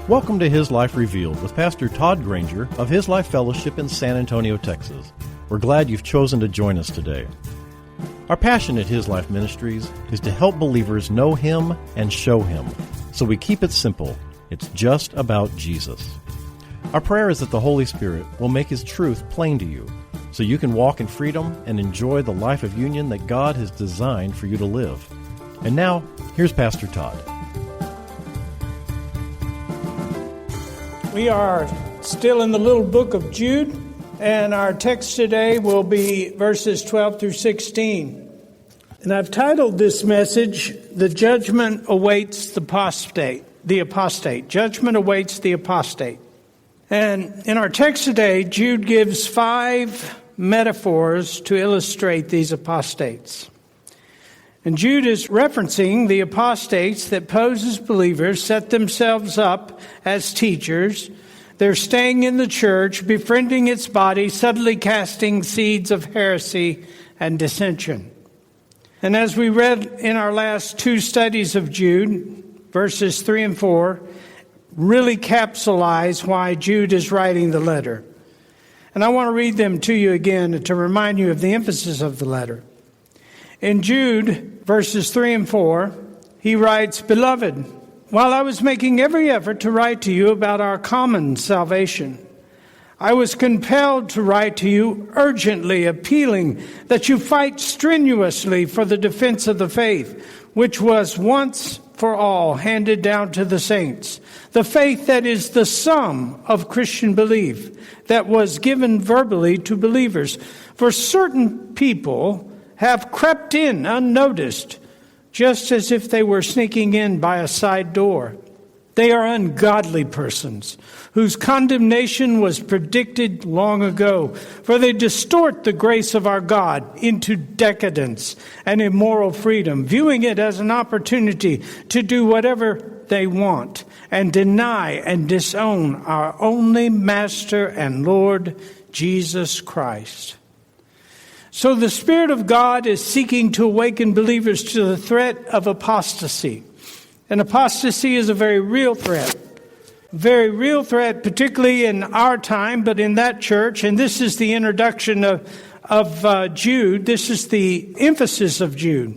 Welcome to His Life Revealed with Pastor Todd Granger of His Life Fellowship in San Antonio, Texas. We're glad you've chosen to join us today. Our passion at His Life Ministries is to help believers know Him and show Him. So we keep it simple. It's just about Jesus. Our prayer is that the Holy Spirit will make His truth plain to you, so you can walk in freedom and enjoy the life of union that God has designed for you to live. And now, here's Pastor Todd. We are still in the little book of Jude, and our text today will be verses 12 through 16. And I've titled this message, "The Judgment Awaits the Apostate. Judgment awaits the apostate." And in our text today, Jude gives 5 metaphors to illustrate these apostates. And Jude is referencing the apostates that pose as believers, set themselves up as teachers. They're staying in the church, befriending its body, subtly casting seeds of heresy and dissension. And as we read in our last 2 studies of Jude, verses 3 and 4, really capsulize why Jude is writing the letter. And I want to read them to you again to remind you of the emphasis of the letter. In Jude, verses 3 and 4, he writes, "Beloved, while I was making every effort to write to you about our common salvation, I was compelled to write to you urgently, appealing that you fight strenuously for the defense of the faith, which was once for all handed down to the saints, the faith that is the sum of Christian belief, that was given verbally to believers. For certain people have crept in unnoticed, just as if they were sneaking in by a side door. They are ungodly persons, whose condemnation was predicted long ago, for they distort the grace of our God into decadence and immoral freedom, viewing it as an opportunity to do whatever they want, and deny and disown our only Master and Lord, Jesus Christ." So the Spirit of God is seeking to awaken believers to the threat of apostasy. And apostasy is a very real threat. Very real threat, particularly in our time, but in that church. And this is the introduction of Jude. This is the emphasis of Jude.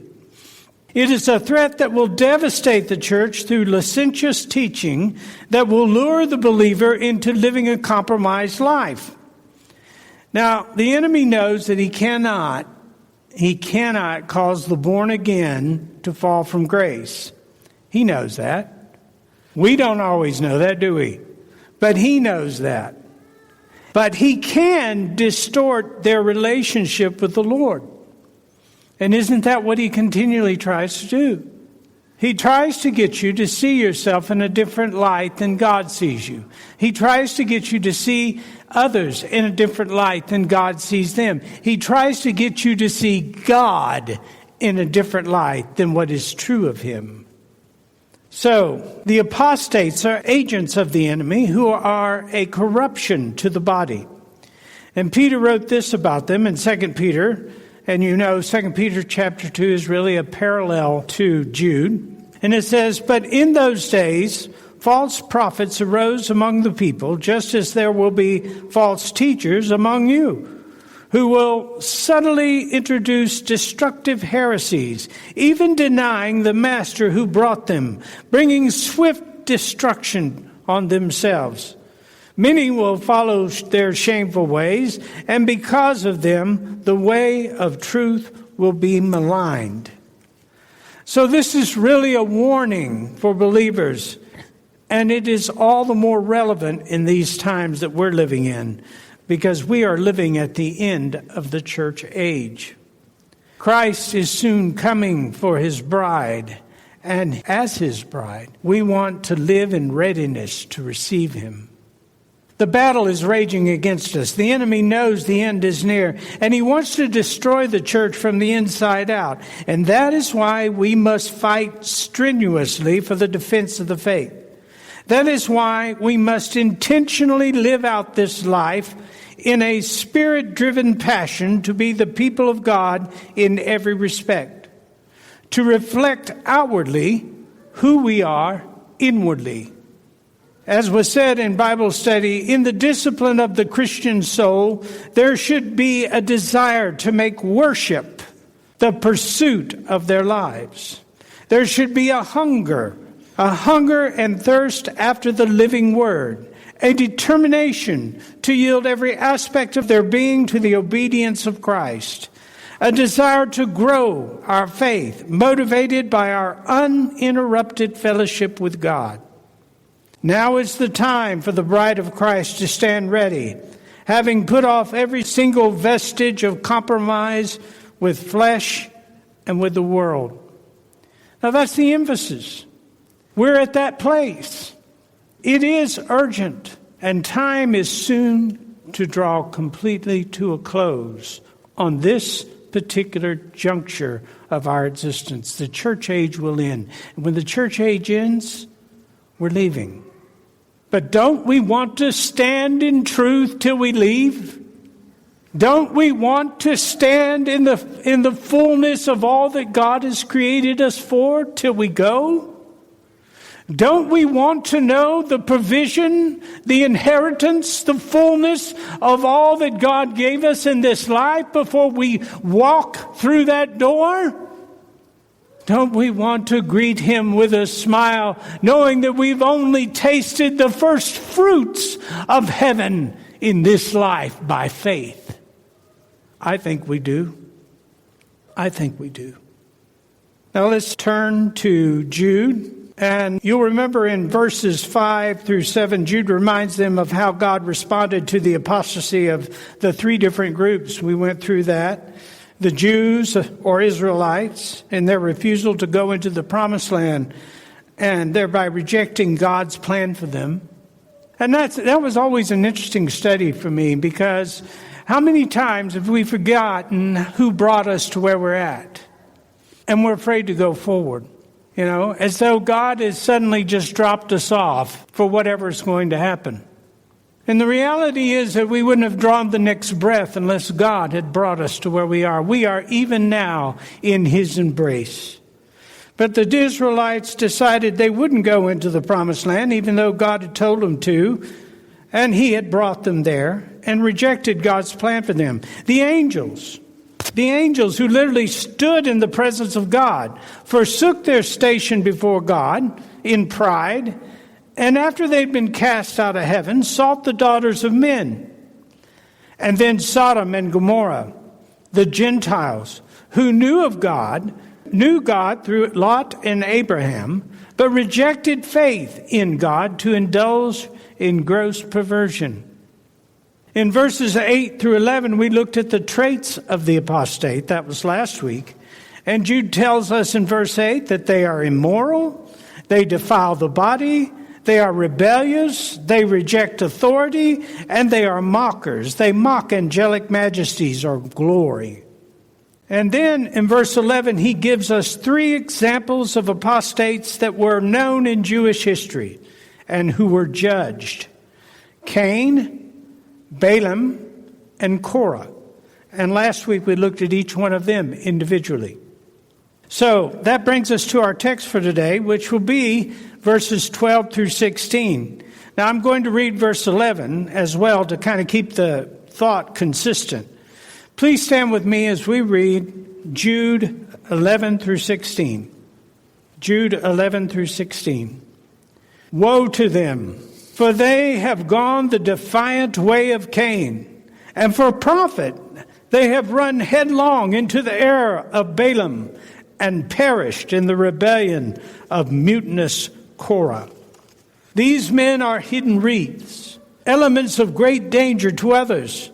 It is a threat that will devastate the church through licentious teaching that will lure the believer into living a compromised life. Now, the enemy knows that he cannot cause the born again to fall from grace. He knows that. We don't always know that, do we? But he knows that. But he can distort their relationship with the Lord. And isn't that what he continually tries to do? He tries to get you to see yourself in a different light than God sees you. He tries to get you to see others in a different light than God sees them. He tries to get you to see God in a different light than what is true of Him. So, the apostates are agents of the enemy who are a corruption to the body. And Peter wrote this about them in 2 Peter. And you know, 2 Peter chapter 2 is really a parallel to Jude. And it says, "But in those days, false prophets arose among the people, just as there will be false teachers among you, who will subtly introduce destructive heresies, even denying the master who brought them, bringing swift destruction on themselves. Many will follow their shameful ways, and because of them, the way of truth will be maligned." So this is really a warning for believers, and it is all the more relevant in these times that we're living in, because we are living at the end of the church age. Christ is soon coming for His bride, and as His bride, we want to live in readiness to receive Him. The battle is raging against us. The enemy knows the end is near, and he wants to destroy the church from the inside out. And that is why we must fight strenuously for the defense of the faith. That is why we must intentionally live out this life in a spirit-driven passion to be the people of God in every respect, to reflect outwardly who we are inwardly. As was said in Bible study, in the discipline of the Christian soul, there should be a desire to make worship the pursuit of their lives. There should be a hunger and thirst after the living word, a determination to yield every aspect of their being to the obedience of Christ, a desire to grow our faith, motivated by our uninterrupted fellowship with God. Now is the time for the bride of Christ to stand ready, having put off every single vestige of compromise with flesh and with the world. Now that's the emphasis. We're at that place. It is urgent, and time is soon to draw completely to a close on this particular juncture of our existence. The church age will end. And when the church age ends, we're leaving. But don't we want to stand in truth till we leave? Don't we want to stand in the fullness of all that God has created us for till we go? Don't we want to know the provision, the inheritance, the fullness of all that God gave us in this life before we walk through that door? Don't we want to greet Him with a smile, knowing that we've only tasted the first fruits of heaven in this life by faith? I think we do. I think we do. Now let's turn to Jude. And you'll remember in verses 5 through 7, Jude reminds them of how God responded to the apostasy of the three different groups. We went through that. The Jews, or Israelites, and their refusal to go into the promised land, and thereby rejecting God's plan for them. And that was always an interesting study for me, because how many times have we forgotten who brought us to where we're at? And we're afraid to go forward. You know, as though God has suddenly just dropped us off for whatever's going to happen. And the reality is that we wouldn't have drawn the next breath unless God had brought us to where we are. We are even now in His embrace. But the Israelites decided they wouldn't go into the promised land, even though God had told them to, and He had brought them there, and rejected God's plan for them. The angels who literally stood in the presence of God, forsook their station before God in pride, and after they'd been cast out of heaven, sought the daughters of men. And then Sodom and Gomorrah, the Gentiles, who knew God through Lot and Abraham, but rejected faith in God to indulge in gross perversion. In verses 8 through 11, we looked at the traits of the apostate. That was last week. And Jude tells us in verse 8 that they are immoral, they defile the body, they are rebellious, they reject authority, and they are mockers. They mock angelic majesties or glory. And then in verse 11, he gives us three examples of apostates that were known in Jewish history and who were judged: Cain, Balaam, and Korah. And last week we looked at each one of them individually. So that brings us to our text for today, which will be verses 12 through 16. Now I'm going to read verse 11 as well to kind of keep the thought consistent. Please stand with me as we read Jude 11 through 16. Jude 11 through 16. Woe to them, for they have gone the defiant way of Cain, and for profit they have run headlong into the error of Balaam, and perished in the rebellion of mutinous Korah. These men are hidden wreaths, elements of great danger to others.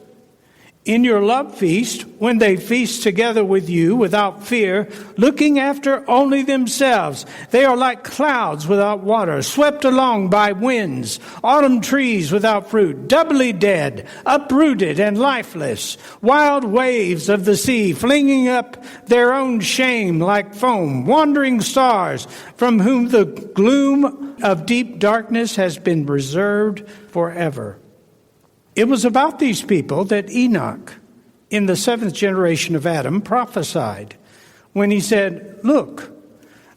In your love feast, when they feast together with you without fear, looking after only themselves, they are like clouds without water, swept along by winds, autumn trees without fruit, doubly dead, uprooted and lifeless, wild waves of the sea, flinging up their own shame like foam, wandering stars from whom the gloom of deep darkness has been reserved forever. It was about these people that Enoch, in the seventh generation of Adam, prophesied when he said, "Look,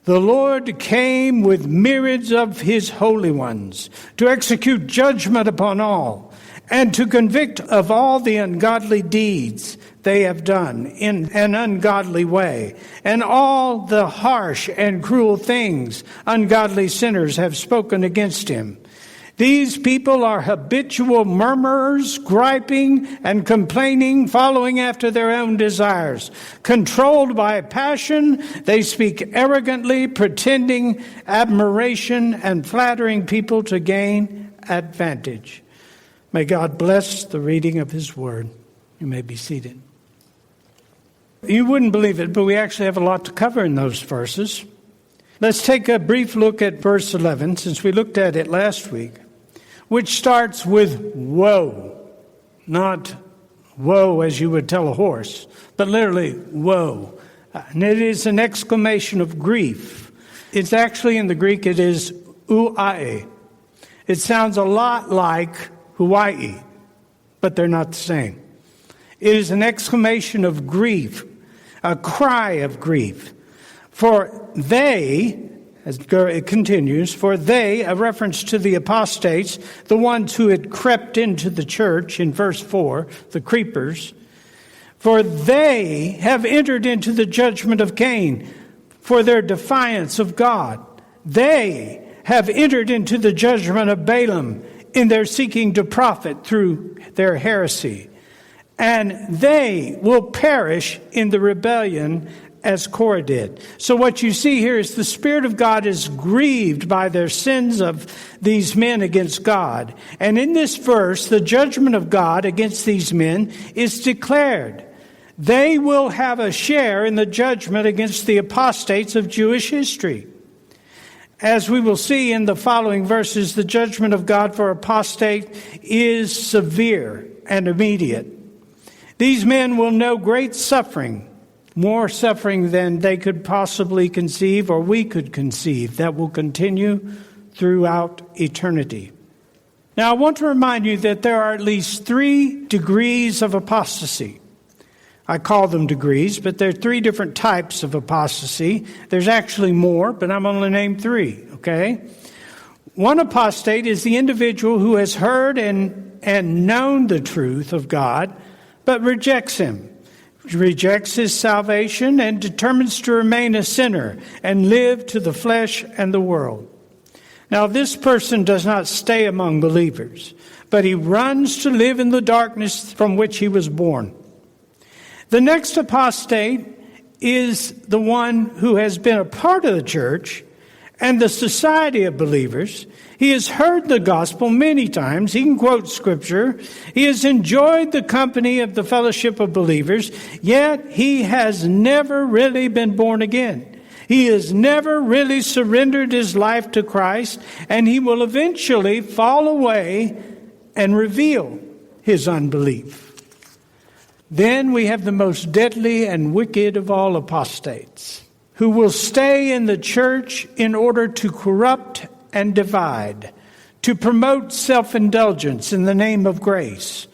The Lord came with myriads of his holy ones to execute judgment upon all and to convict of all the ungodly deeds they have done in an ungodly way, and all the harsh and cruel things ungodly sinners have spoken against him. These people are habitual murmurers, griping and complaining, following after their own desires. Controlled by passion, they speak arrogantly, pretending admiration and flattering people to gain advantage. May God bless the reading of his word. You may be seated. You wouldn't believe it, but we actually have a lot to cover in those verses. Let's take a brief look at verse 11, since we looked at it last week, which starts with woe. Not woe as you would tell a horse, but literally woe. And it is an exclamation of grief. It's actually in the Greek, it is uae. It sounds a lot like Hawaii, but they're not the same. It is an exclamation of grief, a cry of grief. For they, as it continues, for they, a reference to the apostates, the ones who had crept into the church in verse 4, the creepers, for they have entered into the judgment of Cain for their defiance of God. They have entered into the judgment of Balaam in their seeking to profit through their heresy. And they will perish in the rebellion as Korah did. So what you see here is the Spirit of God is grieved by their sins of these men against God. And in this verse, the judgment of God against these men is declared. They will have a share in the judgment against the apostates of Jewish history. As we will see in the following verses, the judgment of God for apostate is severe and immediate. These men will know great suffering, more suffering than they could possibly conceive or we could conceive, that will continue throughout eternity. Now, I want to remind you that there are at least 3 degrees of apostasy. I call them degrees, but there are 3 different types of apostasy. There's actually more, but I'm only named 3, okay? One apostate is the individual who has heard and known the truth of God, but rejects him, rejects his salvation, and determines to remain a sinner and live to the flesh and the world. Now, this person does not stay among believers, but he runs to live in the darkness from which he was born. The next apostate is the one who has been a part of the church and the society of believers. He has heard the gospel many times. He can quote scripture. He has enjoyed the company of the fellowship of believers, yet he has never really been born again. He has never really surrendered his life to Christ, and he will eventually fall away and reveal his unbelief. Then we have the most deadly and wicked of all apostates, who will stay in the church in order to corrupt and divide, to promote self-indulgence in the name of grace.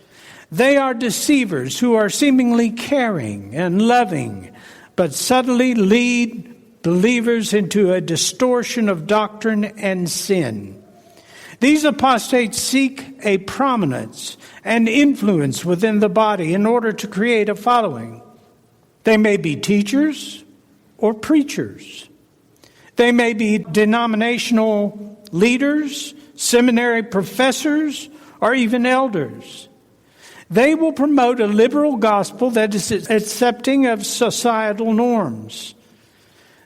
They are deceivers who are seemingly caring and loving, but subtly lead believers into a distortion of doctrine and sin. These apostates seek a prominence and influence within the body in order to create a following. They may be teachers or preachers. They may be denominational leaders, seminary professors, or even elders. They will promote a liberal gospel that is accepting of societal norms.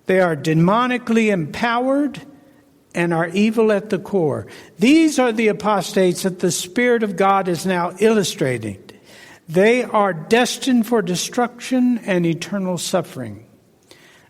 They are demonically empowered and are evil at the core. These are the apostates that the Spirit of God is now illustrating. They are destined for destruction and eternal suffering.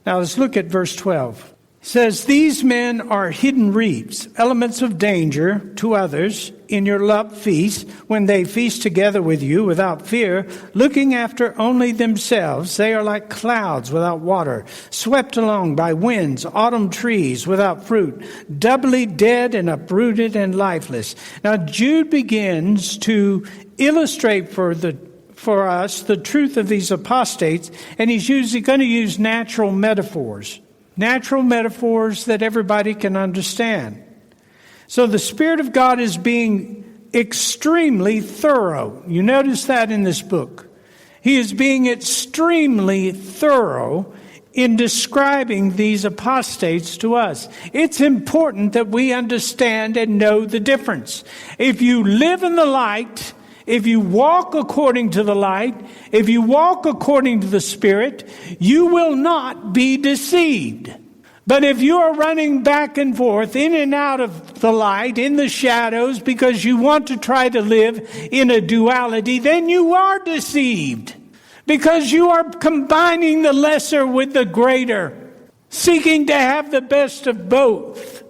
Now let's look at verse 12. It says, these men are hidden reefs, elements of danger to others in your love feast, when they feast together with you without fear, looking after only themselves. They are like clouds without water, swept along by winds, autumn trees without fruit, doubly dead and uprooted and lifeless. Now Jude begins to illustrate for us the truth of these apostates, and he's going to use natural metaphors. natural metaphors that everybody can understand. So the Spirit of God is being extremely thorough. You notice that in this book. He is being extremely thorough in describing these apostates to us. It's important that we understand and know the difference. If you live in the light, if you walk according to the light, if you walk according to the Spirit, you will not be deceived. But if you are running back and forth, in and out of the light, in the shadows, because you want to try to live in a duality, then you are deceived. Because you are combining the lesser with the greater, seeking to have the best of both,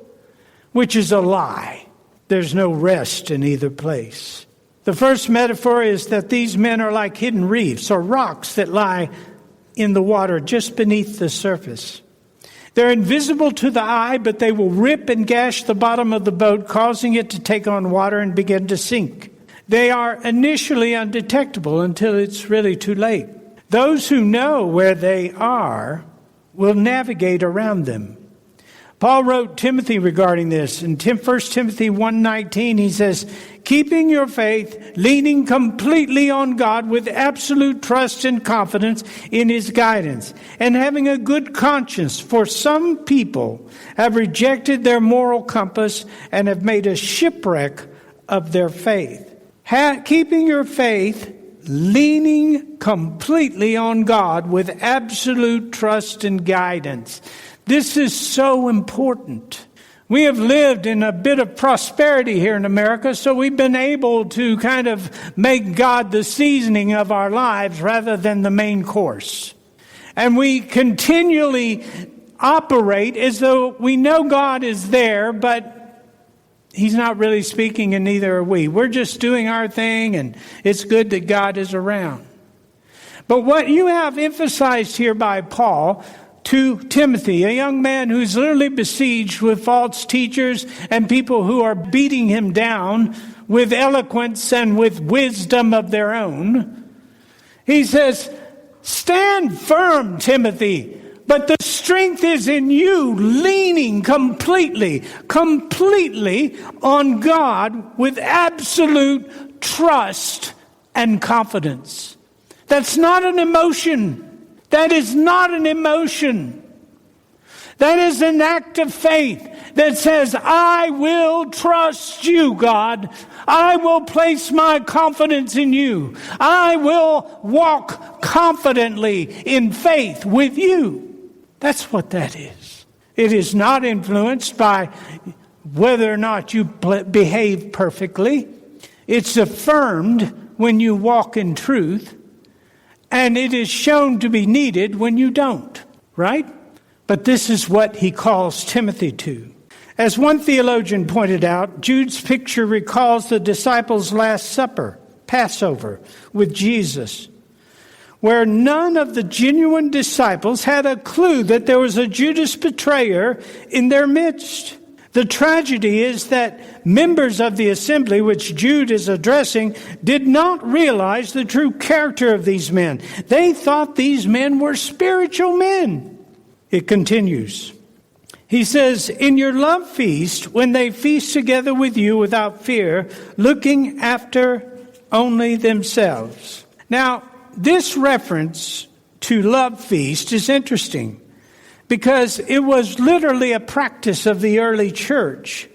which is a lie. There's no rest in either place. The first metaphor is that these men are like hidden reefs or rocks that lie in the water just beneath the surface. They're invisible to the eye, but they will rip and gash the bottom of the boat, causing it to take on water and begin to sink. They are initially undetectable until it's really too late. Those who know where they are will navigate around them. Paul wrote Timothy regarding this. In 1 Timothy 1:19, he says, keeping your faith, leaning completely on God with absolute trust and confidence in His guidance, and having a good conscience, for some people have rejected their moral compass and have made a shipwreck of their faith. Keeping your faith, leaning completely on God with absolute trust and guidance. This is so important. We have lived in a bit of prosperity here in America, so we've been able to kind of make God the seasoning of our lives rather than the main course. And we continually operate as though we know God is there, but He's not really speaking, and neither are we. We're just doing our thing, and it's good that God is around. But what you have emphasized here by Paul to Timothy, a young man who's literally besieged with false teachers and people who are beating him down with eloquence and with wisdom of their own, he says, stand firm, Timothy. But the strength is in you, leaning completely on God with absolute trust and confidence. That's not an emotion. That is not an emotion. That is an act of faith that says, I will trust you, God. I will place my confidence in you. I will walk confidently in faith with you. That's what that is. It is not influenced by whether or not you behave perfectly. It's affirmed when you walk in truth, and it is shown to be needed when you don't, right? But this is what he calls Timothy to. As one theologian pointed out, Jude's picture recalls the disciples' Last Supper, Passover, with Jesus, where none of the genuine disciples had a clue that there was a Judas betrayer in their midst. The tragedy is that members of the assembly, which Jude is addressing, did not realize the true character of these men. They thought these men were spiritual men. It continues. He says, in your love feast, when they feast together with you without fear, looking after only themselves. Now, this reference to love feast is interesting because it was literally a practice of the early church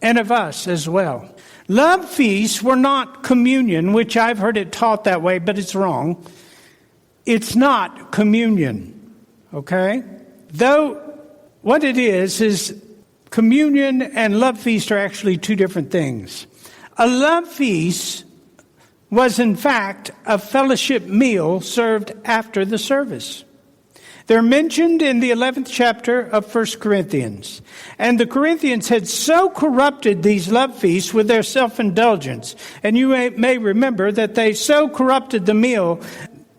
and of us as well. Love feasts were not communion, which I've heard it taught that way, but it's wrong. It's not communion, okay? Though what it is communion and love feast are actually two different things. A love feast was in fact a fellowship meal served after the service. They're mentioned in the 11th chapter of 1 Corinthians. And the Corinthians had so corrupted these love feasts with their self-indulgence. And you may remember that they so corrupted the meal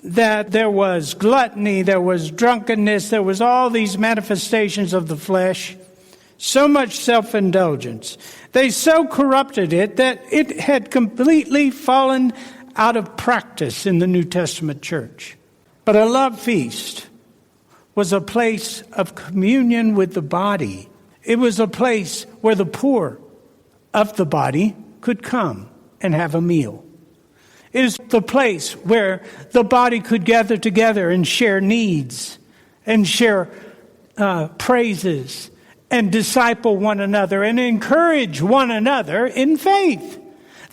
that there was gluttony, there was drunkenness, there was all these manifestations of the flesh. So much self-indulgence. They so corrupted it that it had completely fallen out of practice in the New Testament church. But a love feast was a place of communion with the body. It was a place where the poor of the body could come and have a meal. It is the place where the body could gather together and share needs and share praises and disciple one another and encourage one another in faith.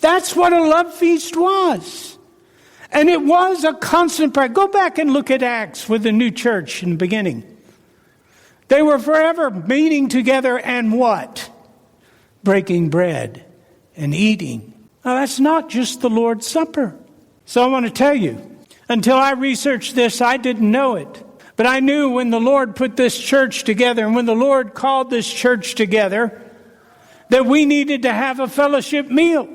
That's what a love feast was. And it was a constant prayer. Go back and look at Acts with the new church in the beginning. They were forever meeting together and what? Breaking bread and eating. Now that's not just the Lord's Supper. So I want to tell you, until I researched this, I didn't know it. But I knew when the Lord put this church together and when the Lord called this church together, that we needed to have a fellowship meal.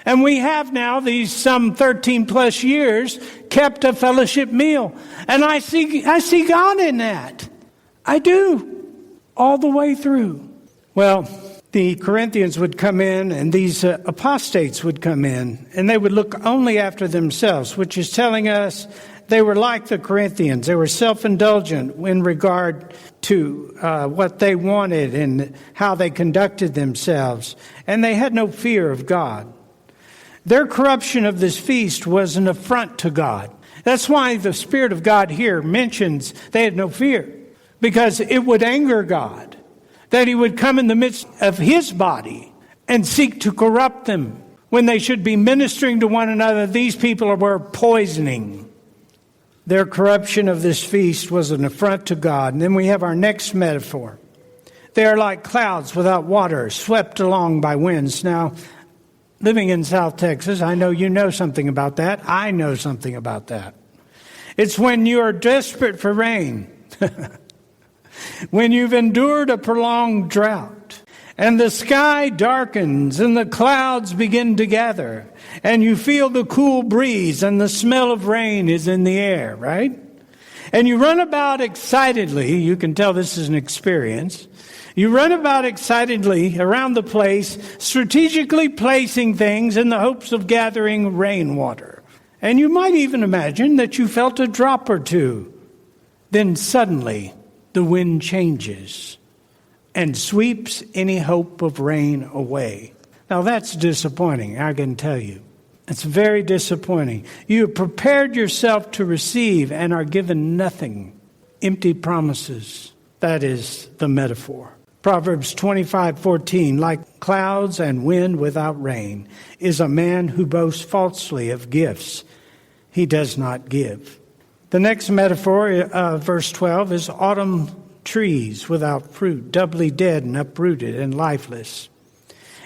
And we have now, these some 13 plus years, kept a fellowship meal. And I see God in that. I do. All the way through. Well, the Corinthians would come in and these apostates would come in. And they would look only after themselves, which is telling us they were like the Corinthians. They were self-indulgent in regard to what they wanted and how they conducted themselves. And they had no fear of God. Their corruption of this feast was an affront to God. That's why the Spirit of God here mentions they had no fear. Because it would anger God that He would come in the midst of His body and seek to corrupt them when they should be ministering to one another. These people were poisoning. Their corruption of this feast was an affront to God. And then we have our next metaphor. They are like clouds without water, swept along by winds. Now, living in South Texas, I know you know something about that. I know something about that. It's when you are desperate for rain, when you've endured a prolonged drought, and the sky darkens and the clouds begin to gather, and you feel the cool breeze and the smell of rain is in the air, right? And you run about excitedly. You can tell this is an experience. You run about excitedly around the place, strategically placing things in the hopes of gathering rainwater. And you might even imagine that you felt a drop or two. Then suddenly the wind changes and sweeps any hope of rain away. Now that's disappointing, I can tell you. It's very disappointing. You have prepared yourself to receive and are given nothing. Empty promises. That is the metaphor. Proverbs 25:14, like clouds and wind without rain, is a man who boasts falsely of gifts he does not give. The next metaphor, verse 12, is autumn trees without fruit, doubly dead and uprooted and lifeless.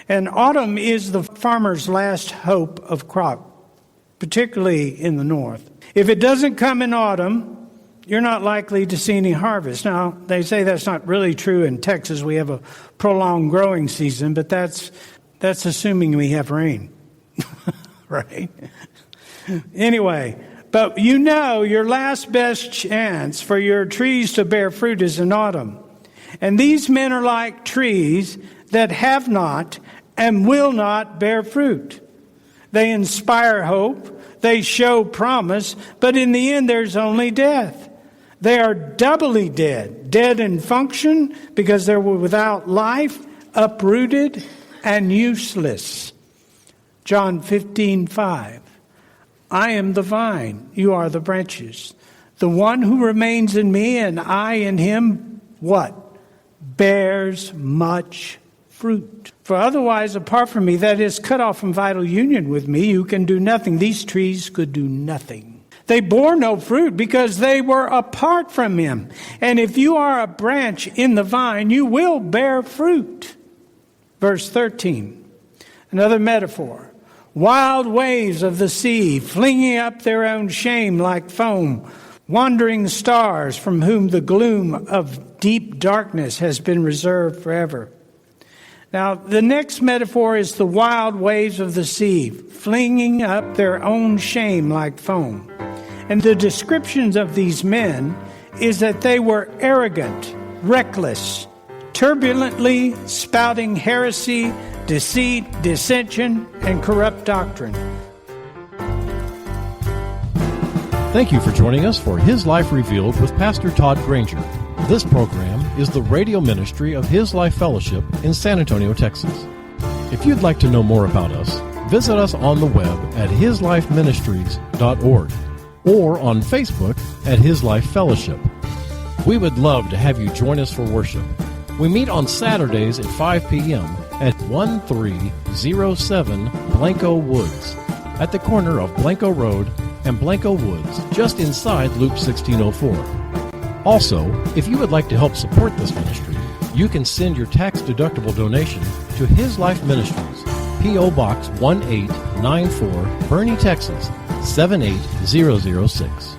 And autumn is the farmer's last hope of crop, particularly in the north. If it doesn't come in autumn, you're not likely to see any harvest. Now, they say that's not really true in Texas. We have a prolonged growing season, but that's assuming we have rain, right? Anyway, but you know your last best chance for your trees to bear fruit is in autumn. And these men are like trees that have not and will not bear fruit. They inspire hope, they show promise, but in the end there's only death. They are doubly dead. Dead in function because they were without life, uprooted, and useless. John 15:5. I am the vine, you are the branches. The one who remains in me and I in him, what? Bears much fruit. For otherwise, apart from me, that is, cut off from vital union with me, you can do nothing. These trees could do nothing. They bore no fruit because they were apart from him. And if you are a branch in the vine, you will bear fruit. Verse 13, another metaphor. Wild waves of the sea, flinging up their own shame like foam, wandering stars from whom the gloom of deep darkness has been reserved forever. Now, the next metaphor is the wild waves of the sea, flinging up their own shame like foam. And the descriptions of these men is that they were arrogant, reckless, turbulently spouting heresy, deceit, dissension, and corrupt doctrine. Thank you for joining us for His Life Revealed with Pastor Todd Granger. This program is the radio ministry of His Life Fellowship in San Antonio, Texas. If you'd like to know more about us, visit us on the web at hislifeministries.org or on Facebook at His Life Fellowship. We would love to have you join us for worship. We meet on Saturdays at 5 p.m. at 1307 Blanco Woods, at the corner of Blanco Road and Blanco Woods, just inside Loop 1604. Also, if you would like to help support this ministry, you can send your tax-deductible donation to His Life Ministries, P.O. Box 1894, Boerne, Texas, 78006.